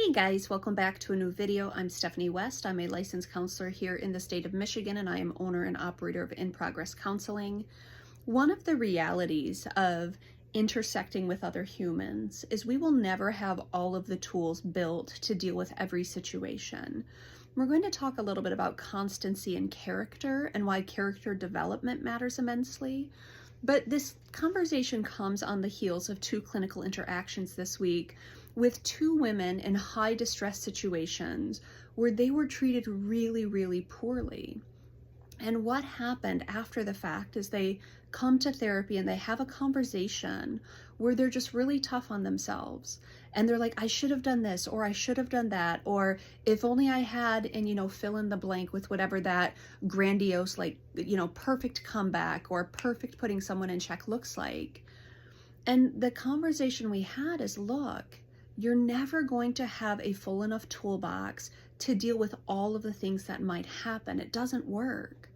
Hey guys, welcome back to a new video. I'm Stephanie West. I'm a licensed counselor here in the state of Michigan, and I am owner and operator of In Progress Counseling. One of the realities of intersecting with other humans is we will never have all of the tools built to deal with every situation. We're going to talk a little bit about constancy and character and why character development matters immensely. But this conversation comes on the heels of two clinical interactions this week with two women in high distress situations where they were treated really, really poorly. And what happened after the fact is they come to therapy and they have a conversation where they're just really tough on themselves. And they're like, I should have done this, or I should have done that, or if only I had, and fill in the blank with whatever that grandiose, perfect comeback or perfect putting someone in check looks like. And the conversation we had is, look, you're never going to have a full enough toolbox to deal with all of the things that might happen. It doesn't work.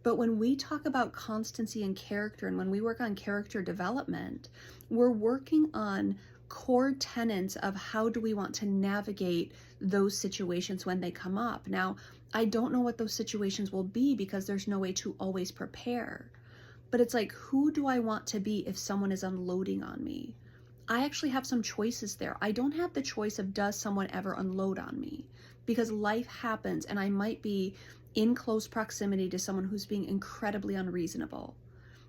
But when we talk about constancy and character, and when we work on character development, we're working on core tenets of how do we want to navigate those situations when they come up. Now, I don't know what those situations will be because there's no way to always prepare. But it's like, who do I want to be if someone is unloading on me? I actually have some choices there. I don't have the choice of does someone ever unload on me, because life happens and I might be in close proximity to someone who's being incredibly unreasonable.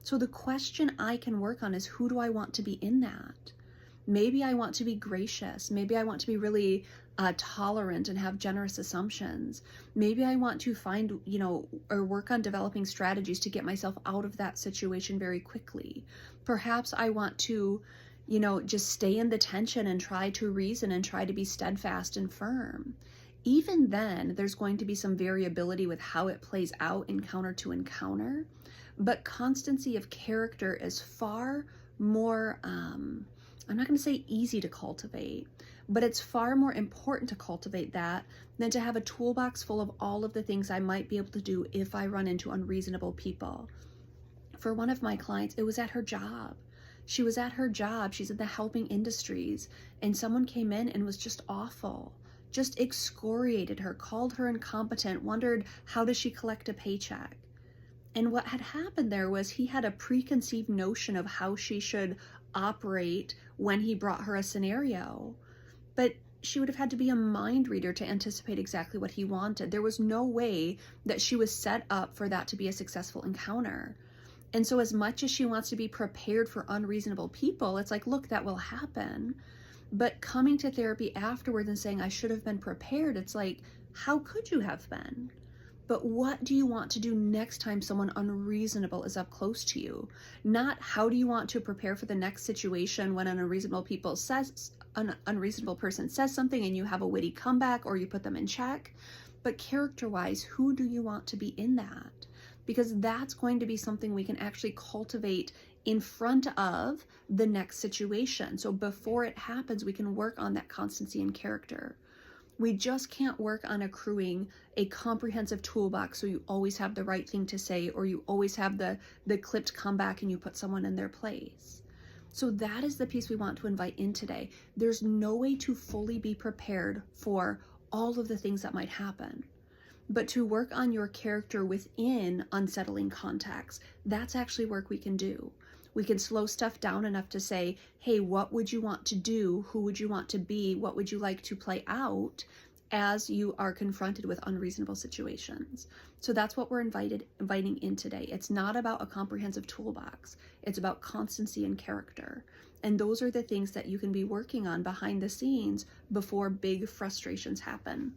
So the question I can work on is, who do I want to be in that? Maybe I want to be gracious. Maybe I want to be really tolerant and have generous assumptions. Maybe I want to find, or work on developing strategies to get myself out of that situation very quickly. Perhaps I want to just stay in the tension and try to reason and try to be steadfast and firm. Even then, there's going to be some variability with how it plays out encounter to encounter, but constancy of character is far more, I'm not going to say easy to cultivate, but it's far more important to cultivate that than to have a toolbox full of all of the things I might be able to do if I run into unreasonable people. For one of my clients, it was at her job. She was at her job, she's in the helping industries, and someone came in and was just awful, just excoriated her, called her incompetent, wondered how does she collect a paycheck. And what had happened there was he had a preconceived notion of how she should operate when he brought her a scenario. But she would have had to be a mind reader to anticipate exactly what he wanted. There was no way that she was set up for that to be a successful encounter. And so as much as she wants to be prepared for unreasonable people, it's like, look, that will happen. But coming to therapy afterwards and saying, I should have been prepared, it's like, how could you have been? But what do you want to do next time someone unreasonable is up close to you? Not how do you want to prepare for the next situation when an unreasonable person says something and you have a witty comeback or you put them in check, but character-wise, who do you want to be in that? Because that's going to be something we can actually cultivate in front of the next situation. So before it happens, we can work on that constancy and character. We just can't work on accruing a comprehensive toolbox so you always have the right thing to say, or you always have the clipped comeback and you put someone in their place. So that is the piece we want to invite in today. There's no way to fully be prepared for all of the things that might happen. But to work on your character within unsettling contexts, that's actually work we can do. We can slow stuff down enough to say, hey, what would you want to do? Who would you want to be? What would you like to play out as you are confronted with unreasonable situations? So that's what we're inviting in today. It's not about a comprehensive toolbox. It's about constancy and character. And those are the things that you can be working on behind the scenes before big frustrations happen.